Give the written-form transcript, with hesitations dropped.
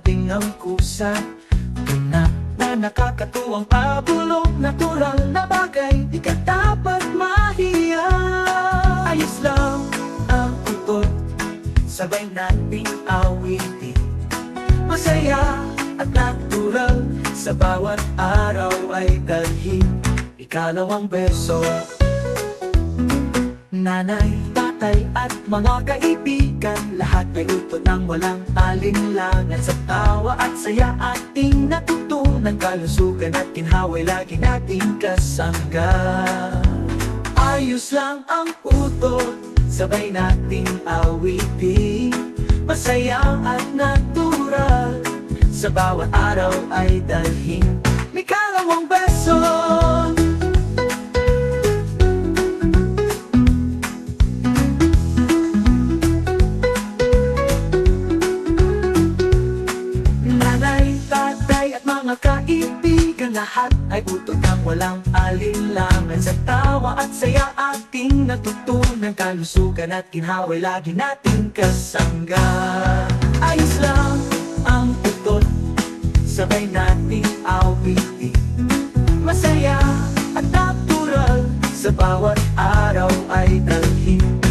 dating ang kusa. Ganap na nakakatuwang pabulong, natural na bagay, di ka dapat mahiya. Ayos lang ang utot, sabay nating awitin. Masaya at natural, sa bawat araw ay dalhin. Ikalawang beso. Nanay, tatay at mga kaibigan, lahat ay luto ng walang alinlangan. Sa tawa at saya ating natutunan, kalusugan at ginhaway lagi nating kasangga. Ayos lang ang utot, sabay nating awitin. Masaya at natural, sa bawat araw ay dalhin. May kalawang beso. Nanay, tatay at mga kaibigan, lahat ay utot ng walang alinlangan. Sa tawa at saya ating natutunan, kalusugan at ginhaway lagi nating kasangga. Ayos lang ang utot, sabay nating awitin. Masaya at natural, sa bawat araw ay dalhin.